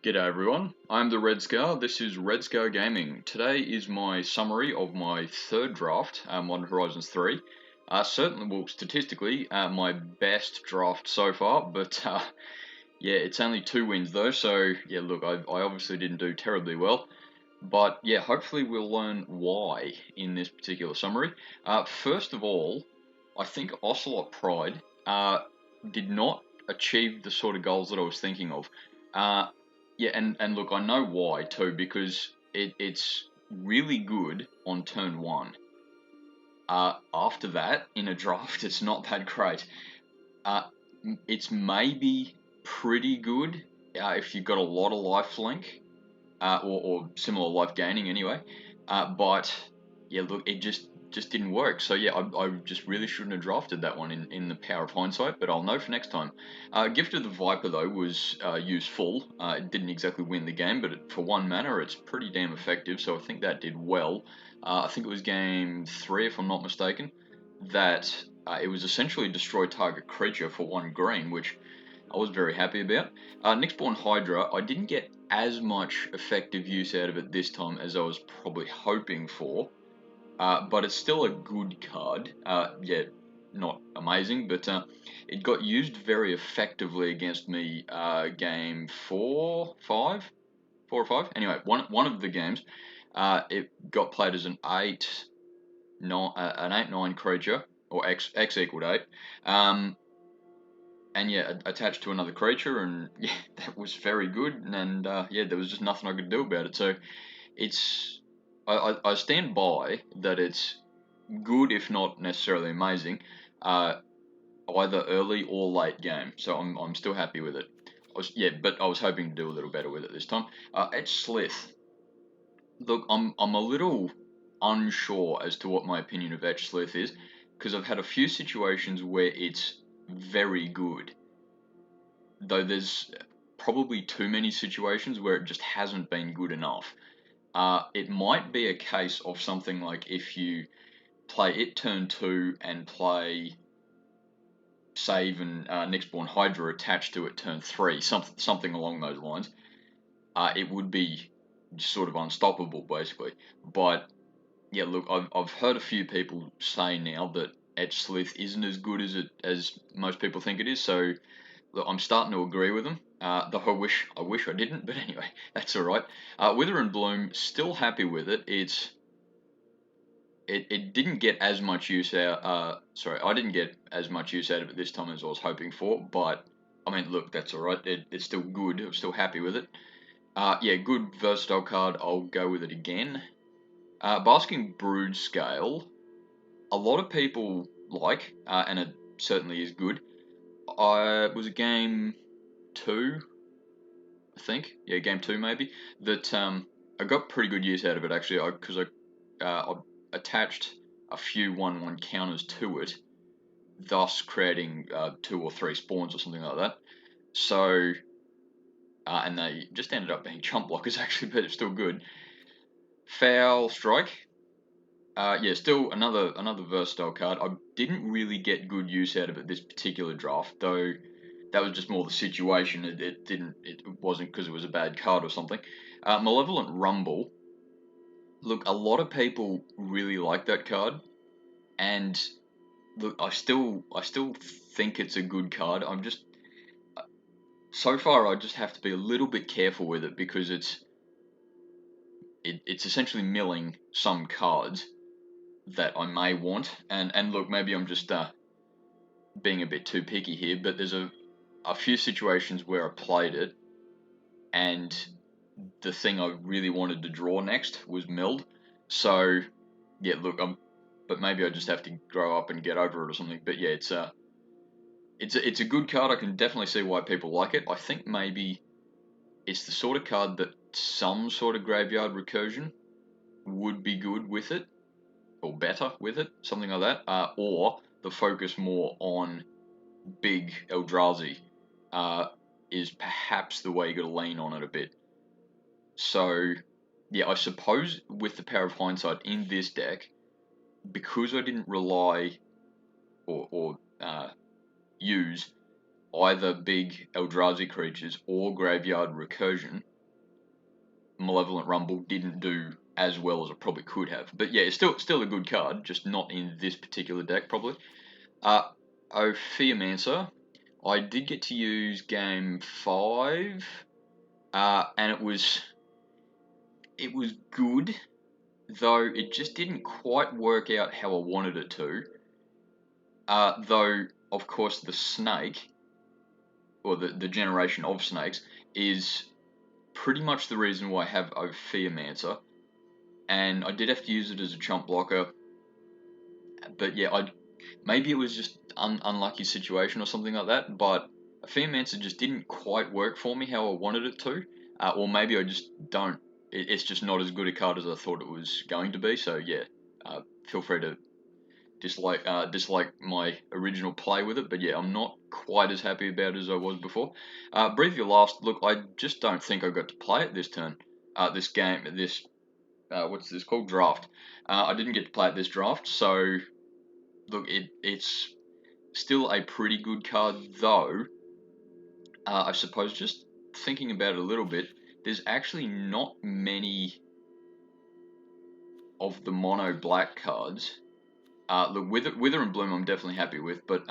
G'day everyone, I'm the Red Scar, this is Red Scar Gaming. Today is my summary of my third draft, Modern Horizons 3. Certainly, well, statistically, my best draft so far, but yeah, it's only 2 wins though, so yeah, look, I obviously didn't do terribly well. But yeah, hopefully we'll learn why in this particular summary. First of all, I think Ocelot Pride did not achieve the sort of goals that I was thinking of. Uh, yeah, and look, I know why too, because it's really good on turn 1. After that, in a draft, it's not that great. Uh, it's maybe pretty good if you've got a lot of life link, or similar life gaining anyway. But yeah, look, it just didn't work. So yeah, I just really shouldn't have drafted that one in the power of hindsight, but I'll know for next time. Gift of the Viper though was useful. It didn't exactly win the game, but for 1 mana, it's pretty damn effective. So I think that did well. I think it was game 3, if I'm not mistaken, that it was essentially destroy target creature for 1 green, which I was very happy about. Nyxborn Hydra, I didn't get as much effective use out of it this time as I was probably hoping for, but it's still a good card. Yeah, not amazing, but it got used very effectively against me game 4 or 5. Anyway, one of the games, it got played as an 8/9 creature, or X equaled 8. And yeah, attached to another creature, and yeah, that was very good. And yeah, there was just nothing I could do about it. So it's I stand by that it's good, if not necessarily amazing, either early or late game. So I'm still happy with it. But I was hoping to do a little better with it this time. Etch Slith. Look, I'm a little unsure as to what my opinion of Etch Slith is, because I've had a few situations where it's very good, though there's probably too many situations where it just hasn't been good enough. It might be a case of something like if you play it turn 2 and play Save and Nyxborn Hydra attached to it turn 3, something along those lines. It would be sort of unstoppable, basically. But yeah, look, I've heard a few people say now that Etch Slith isn't as good as most people think it is. So look, I'm starting to agree with them. Though I wish I didn't, but anyway, that's all right. Wither and Bloom, still happy with it. It didn't get as much use out. Sorry, I didn't get as much use out of it this time as I was hoping for. But I mean, look, that's all right. It's still good. I'm still happy with it. Yeah, good versatile card. I'll go with it again. Basking Brood Scale. A lot of people like, and it certainly is good. It was a game 2, I think. Yeah, game 2 maybe. That I got pretty good use out of it actually, because I attached a few 1/1 counters to it, thus creating 2 or 3 spawns or something like that. So, and they just ended up being chump blockers actually, but it's still good. Foul Strike. Yeah, still another versatile card. I didn't really get good use out of it this particular draft, though. That was just more the situation. It wasn't because it was a bad card or something. Malevolent Rumble. Look, a lot of people really like that card, and look, I still think it's a good card. I'm just so far I just have to be a little bit careful with it because it's essentially milling some cards that I may want, and look, maybe I'm just being a bit too picky here, but there's a few situations where I played it, and the thing I really wanted to draw next was milled. So yeah, look, but maybe I just have to grow up and get over it or something. But yeah, it's a good card. I can definitely see why people like it. I think maybe it's the sort of card that some sort of graveyard recursion would be good with it, or better with it, something like that. Or the focus more on big Eldrazi is perhaps the way you got to lean on it a bit. So yeah, I suppose with the power of hindsight in this deck, because I didn't rely or use either big Eldrazi creatures or graveyard recursion, Malevolent Rumble didn't do as well as it probably could have. But yeah, it's still a good card, just not in this particular deck probably. Ophiamancer, I did get to use game 5, and it was good, though it just didn't quite work out how I wanted it to. Though, of course, the snake, or the generation of snakes, is pretty much the reason why I have Ophiamancer. And I did have to use it as a chump blocker. But yeah, maybe it was just unlucky situation or something like that. But Ophiamancer just didn't quite work for me how I wanted it to. Or maybe I just don't. It's just not as good a card as I thought it was going to be. So yeah, feel free to dislike my original play with it, but yeah, I'm not quite as happy about it as I was before. Breathe Your Last. Look, I just don't think I got to play it this turn. This game, this what's this called? Draft. I didn't get to play it this draft, so look, it's still a pretty good card, though. I suppose just thinking about it a little bit, there's actually not many of the mono black cards. Look, Wither and Bloom I'm definitely happy with, but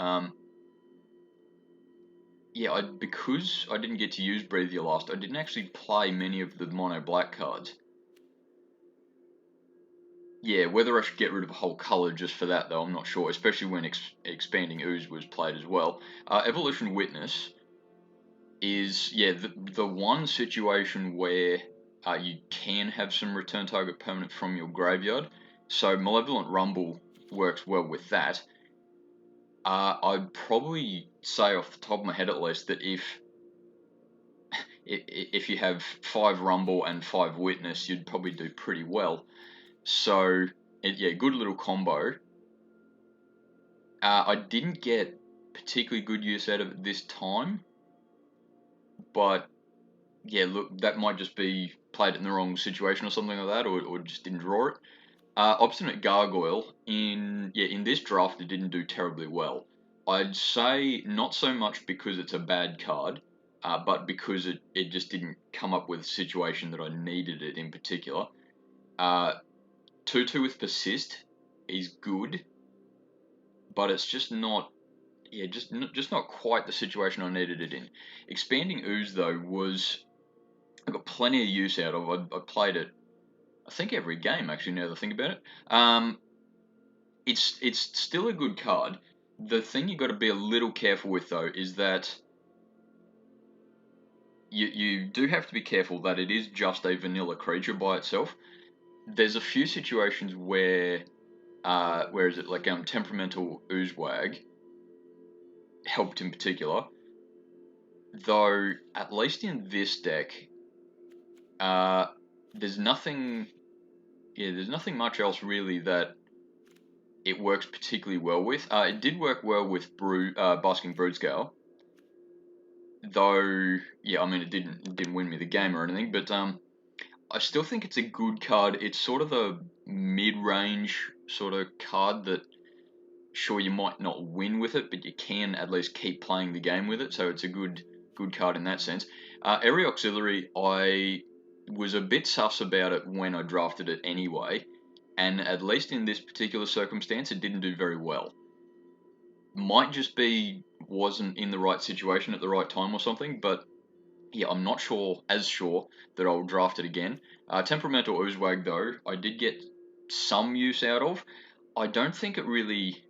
yeah, because I didn't get to use Breathe Your Last, I didn't actually play many of the mono black cards. Yeah, whether I should get rid of a whole colour just for that, though, I'm not sure, especially when Expanding Ooze was played as well. Evolution Witness is, yeah, the one situation where you can have some return target permanent from your graveyard, so Malevolent Rumble works well with that. I'd probably say off the top of my head at least that if you have 5 Rumble and 5 Witness, you'd probably do pretty well. So, yeah, good little combo. I didn't get particularly good use out of it this time, but yeah, look, that might just be played in the wrong situation or something like that, or just didn't draw it. Obstinate Gargoyle, in this draft, it didn't do terribly well. I'd say not so much because it's a bad card, but because it just didn't come up with a situation that I needed it in particular. 2/2 with Persist is good, but it's just not, just not quite the situation I needed it in. Expanding Ooze, though, I got plenty of use out of. I played it, I think, every game, actually, now that I think about it. It's still a good card. The thing you got to be a little careful with, though, is that you do have to be careful that it is just a vanilla creature by itself. There's a few situations where is it, like Temperamental Oozewag helped in particular, though at least in this deck, there's nothing much else really that it works particularly well with. It did work well with Basking Broodscale, though yeah, I mean it didn't win me the game or anything, but I still think it's a good card. It's sort of a mid-range sort of card that, sure, you might not win with it, but you can at least keep playing the game with it, so it's a good card in that sense. Area Auxiliary, I was a bit sus about it when I drafted it anyway, and at least in this particular circumstance, it didn't do very well. Might just be wasn't in the right situation at the right time or something, but yeah, I'm not sure that I'll draft it again. Temperamental Oozewag, though, I did get some use out of. I don't think it really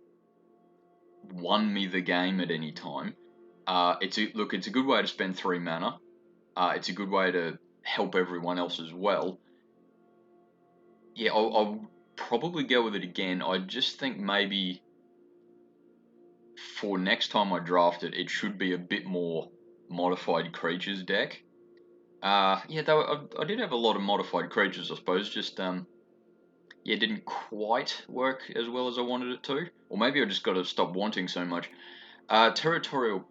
won me the game at any time. It's a good way to spend 3 mana. It's a good way to help everyone else as well. Yeah, I'll probably go with it again. I just think maybe for next time I draft it, it should be a bit more modified creatures deck. Yeah, though I did have a lot of modified creatures, I suppose. Just didn't quite work as well as I wanted it to, or maybe I just got to stop wanting so much. Territory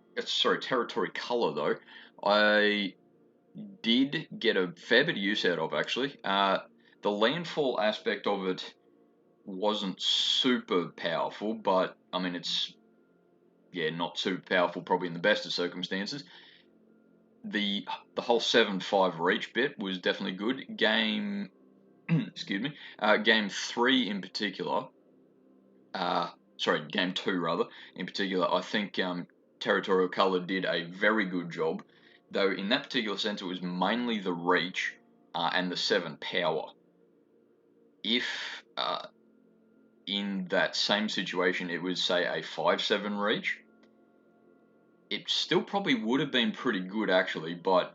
color, though, I did get a fair bit of use out of, actually. The landfall aspect of it wasn't super powerful, but I mean it's not super powerful probably in the best of circumstances. the whole 7-5 reach bit was definitely good. Game, excuse me, game 3 in particular, sorry, game 2 rather, in particular, I think Territorial Colour did a very good job, though in that particular sense it was mainly the reach and the 7 power. If in that same situation it was, say, a 5-7 reach, it still probably would have been pretty good actually, but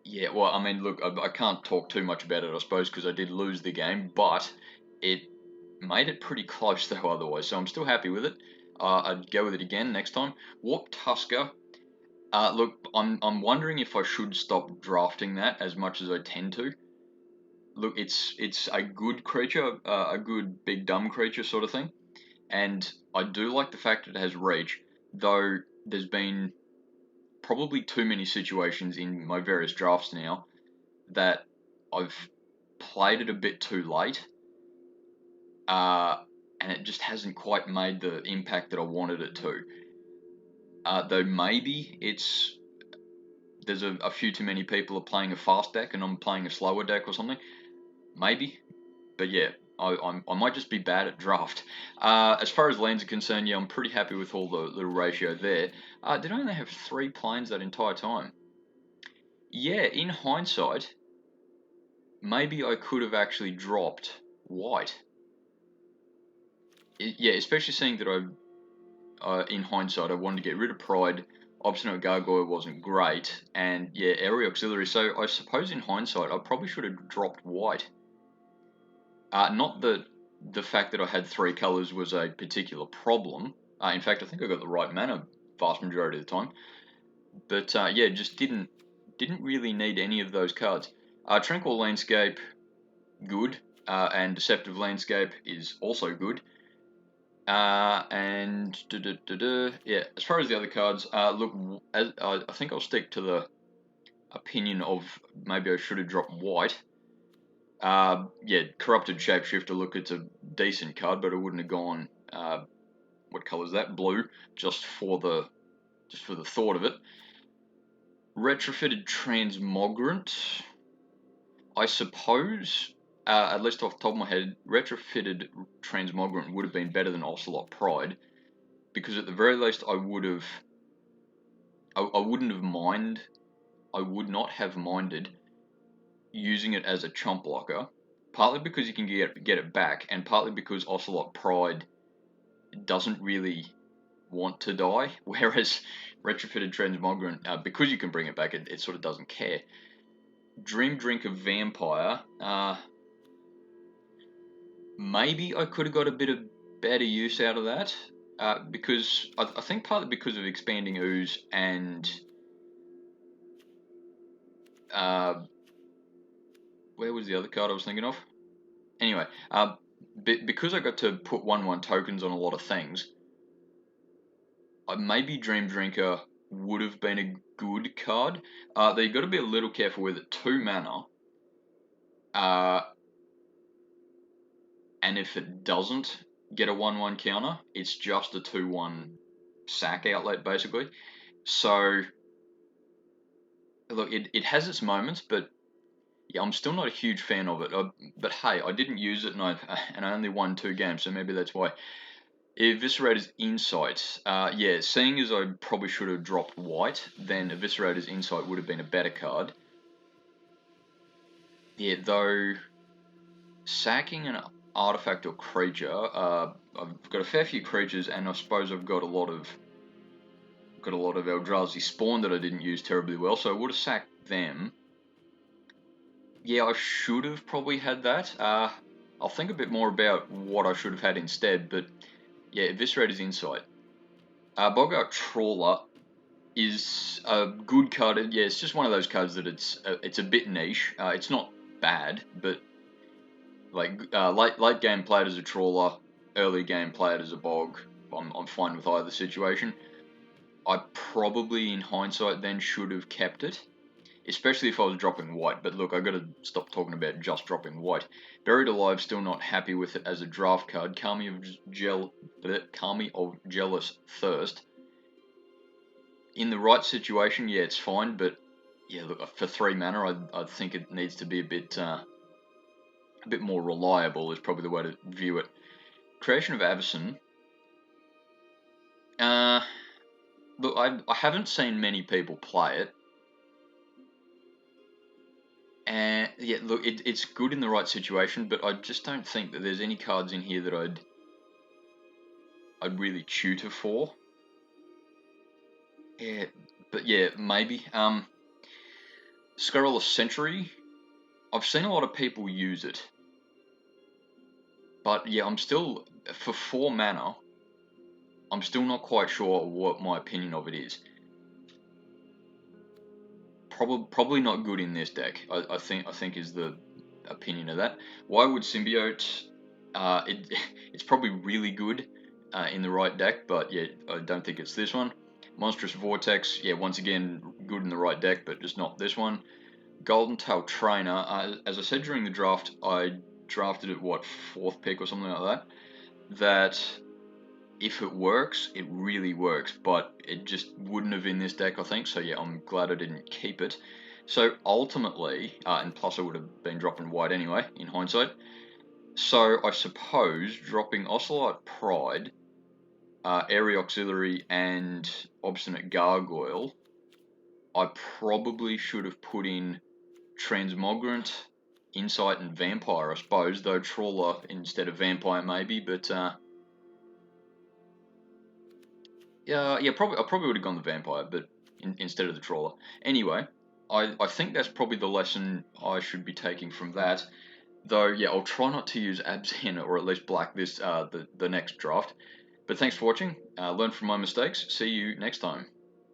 yeah, well, I mean, look, I can't talk too much about it, I suppose, because I did lose the game, but it made it pretty close though otherwise, so I'm still happy with it. I'd go with it again next time. Warp Tusker. Look, I'm wondering if I should stop drafting that as much as I tend to. Look, it's a good creature, a good big dumb creature sort of thing, and I do like the fact that it has reach, though there's been probably too many situations in my various drafts now that I've played it a bit too late, and it just hasn't quite made the impact that I wanted it to. Though maybe there's a few too many people are playing a fast deck and I'm playing a slower deck or something. Maybe, but yeah, I might just be bad at draft. As far as lands are concerned, yeah, I'm pretty happy with all the little ratio there. Did I only have 3 planes that entire time? Yeah, in hindsight, maybe I could have actually dropped white. Yeah, especially seeing that in hindsight, I wanted to get rid of Pride. Obstinate Gargoyle wasn't great, and yeah, Area Auxiliary. So I suppose in hindsight, I probably should have dropped white. Not that the fact that I had 3 colors was a particular problem. In fact, I think I got the right mana vast majority of the time. But yeah, just didn't really need any of those cards. Tranquil Landscape, good, and Deceptive Landscape is also good. And yeah, as far as the other cards, look, I think I'll stick to the opinion of maybe I should have dropped white. Yeah, Corrupted Shapeshifter. Look, it's a decent card, but I wouldn't have gone. What color is that? Blue, just for the thought of it. Retrofitted Transmogrant. I suppose, at least off the top of my head, Retrofitted Transmogrant would have been better than Ocelot Pride, because at the very least I would have. I wouldn't have mind. I would not have minded using it as a chump blocker, partly because you can get it back, and partly because Ocelot Pride doesn't really want to die, whereas Retrofitted Transmogrant, because you can bring it back, it sort of doesn't care. Dream Drinker Vampire, maybe I could have got a bit of better use out of that, because I think partly because of Expanding Ooze and where was the other card I was thinking of? Anyway, because I got to put 1/1 tokens on a lot of things, maybe Dream Drinker would have been a good card. Though you've got to be a little careful with it. 2 mana. And if it doesn't get a 1/1 counter, it's just a 2/1 sack outlet, basically. So, look, it has its moments, but yeah, I'm still not a huge fan of it. But hey, I didn't use it, and I only won 2 games, so maybe that's why. Eviscerator's Insight. Yeah, seeing as I probably should have dropped white, then Eviscerator's Insight would have been a better card. Yeah, though sacking an artifact or creature, I've got a fair few creatures, and I suppose I've got a lot of Eldrazi Spawn that I didn't use terribly well, so I would have sacked them. Yeah, I should have probably had that. I'll think a bit more about what I should have had instead, but yeah, Eviscerator's Insight. Boggart Trawler is a good card. Yeah, it's just one of those cards that it's a bit niche. It's not bad, but like late game play it as a trawler, early game play it as a bog. I'm fine with either situation. I probably, in hindsight, then should have kept it, especially if I was dropping white. But look, I got to stop talking about just dropping white. Buried Alive, still not happy with it as a draft card. Kami of Jealous Thirst. in the right situation, yeah, it's fine. But yeah, look, for 3 mana, I think it needs to be a bit more reliable. Is probably the way to view it. Creation of Avacyn. Look, I haven't seen many people play it. And yeah, look, it's good in the right situation, but I just don't think that there's any cards in here that I'd really tutor for. Yeah, but yeah, maybe. Scurrilous Century. I've seen a lot of people use it, but yeah, I'm still for 4 mana. I'm still not quite sure what my opinion of it is. Probably not good in this deck. I think is the opinion of that. Why would Symbiote? It's probably really good in the right deck, but yeah, I don't think it's this one. Monstrous Vortex, yeah, once again good in the right deck, but just not this one. Golden Tail Trainer, as I said during the draft, I drafted it what 4th pick or something like that. That if it works, it really works, but it just wouldn't have in this deck, I think. So yeah, I'm glad I didn't keep it. So ultimately, and plus I would have been dropping white anyway, in hindsight. So I suppose dropping Ocelot Pride, Airy Auxiliary, and Obstinate Gargoyle, I probably should have put in Transmogrant, Insight, and Vampire, I suppose, though Trawler instead of Vampire maybe, but yeah, probably I probably would have gone the Vampire, but instead of the Trawler. Anyway, I think that's probably the lesson I should be taking from that. Though, yeah, I'll try not to use Abzan or at least Black this the next draft. But thanks for watching. Learn from my mistakes. See you next time.